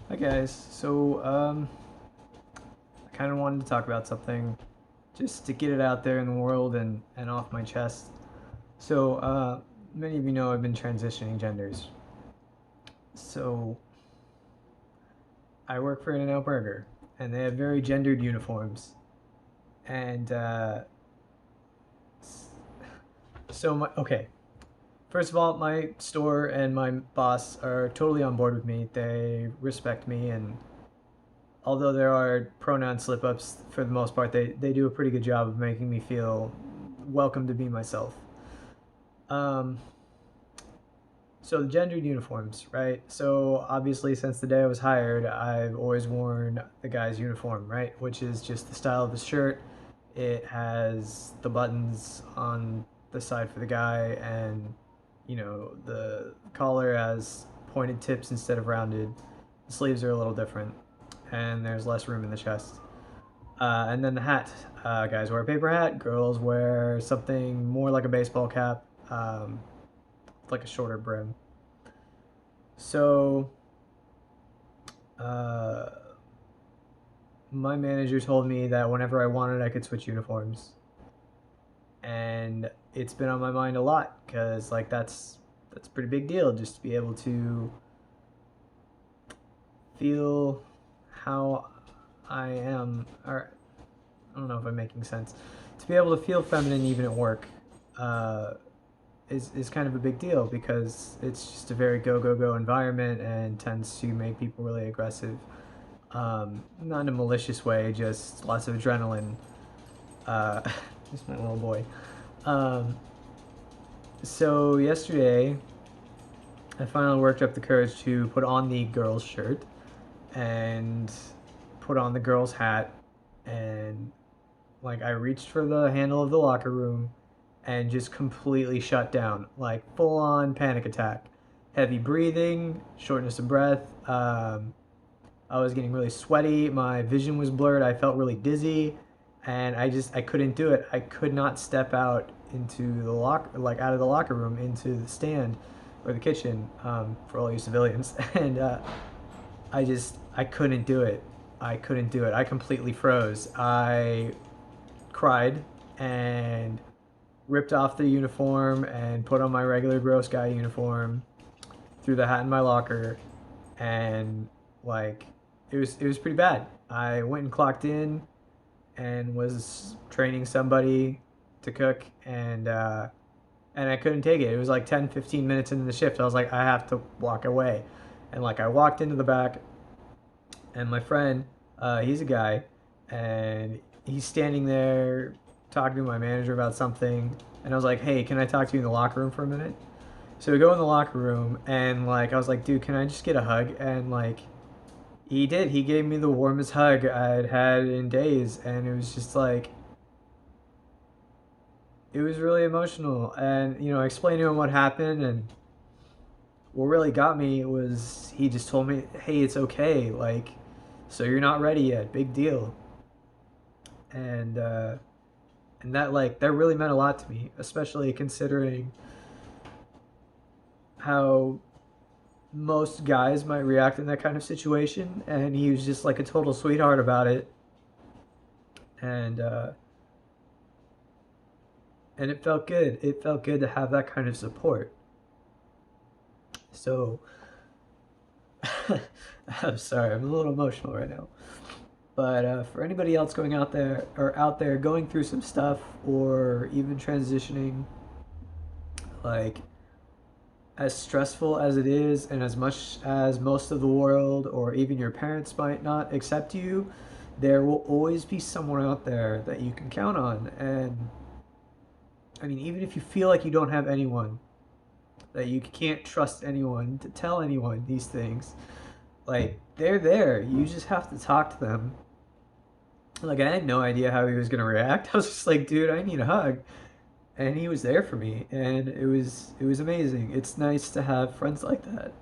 Hi guys. I kind of wanted to talk about something just to get it out there in the world and off my chest. Many of you know I've been transitioning genders. So, I work for In-N-Out Burger, and they have very gendered uniforms. And okay. First of all, my store and my boss are totally on board with me. They respect me, and although there are pronoun slip ups for the most part, they do a pretty good job of making me feel welcome to be myself. Um, so the gendered uniforms, right? So obviously, since the day I was hired, I've always worn the guy's uniform, right? Which is just the style of his shirt. It has the buttons on the side for the guy, and the collar has pointed tips instead of rounded. The sleeves are a little different, and there's less room in the chest. And then the hat. Guys wear a paper hat. Girls wear something more like a baseball cap, like a shorter brim. So, uh, my manager told me that whenever I wanted, I could switch uniforms, and it's been on my mind a lot because that's a pretty big deal just to be able to feel how I am, or I don't know if I'm making sense. To be able to feel feminine even at work uh, is kind of a big deal because it's just a very go environment and tends to make people really aggressive. Not in a malicious way, just lots of adrenaline. Uh, just my little boy. Um, so yesterday, I finally worked up the courage to put on the girl's shirt and put on the girl's hat, and like I reached for the handle of the locker room and just completely shut down, like full on panic attack, heavy breathing, shortness of breath. I was getting really sweaty. My vision was blurred. I felt really dizzy, and I couldn't do it. I could not step out into the like out of the locker room into the stand or the kitchen, for all you civilians, and I couldn't do it. I couldn't do it. I completely froze. I cried and ripped off the uniform and put on my regular gross guy uniform, threw the hat in my locker, and like it was pretty bad. I went and clocked in and was training somebody to cook, and I couldn't take it. It was like 10, 15 minutes into the shift. I was like, I have to walk away. And like I walked into the back, and my friend, he's a guy, and he's standing there talking to my manager about something. And I was like, hey, can I talk to you in the locker room for a minute? So we go in the locker room, and like I was like, dude, can I just get a hug? And like he did. He gave me the warmest hug I'd had in days, and it was just like it was really emotional. And I explained to him what happened, and what really got me was he just told me, hey, it's okay. Like, so you're not ready yet. Big deal. And and that really meant a lot to me, especially considering how most guys might react in that kind of situation. And he was just like a total sweetheart about it, and and it felt good. It felt good to have that kind of support. So I'm sorry, I'm a little emotional right now. But for anybody else going out there going through some stuff, or even transitioning, like as stressful as it is, and as much as most of the world or even your parents might not accept you, there will always be someone out there that you can count on. And I mean, even if you feel like you don't have anyone, that you can't trust anyone to tell anyone these things, like they're there. You just have to talk to them. Like I had no idea how he was gonna react. I was just like, dude, I need a hug. And he was there for me, and it was amazing. It's nice to have friends like that.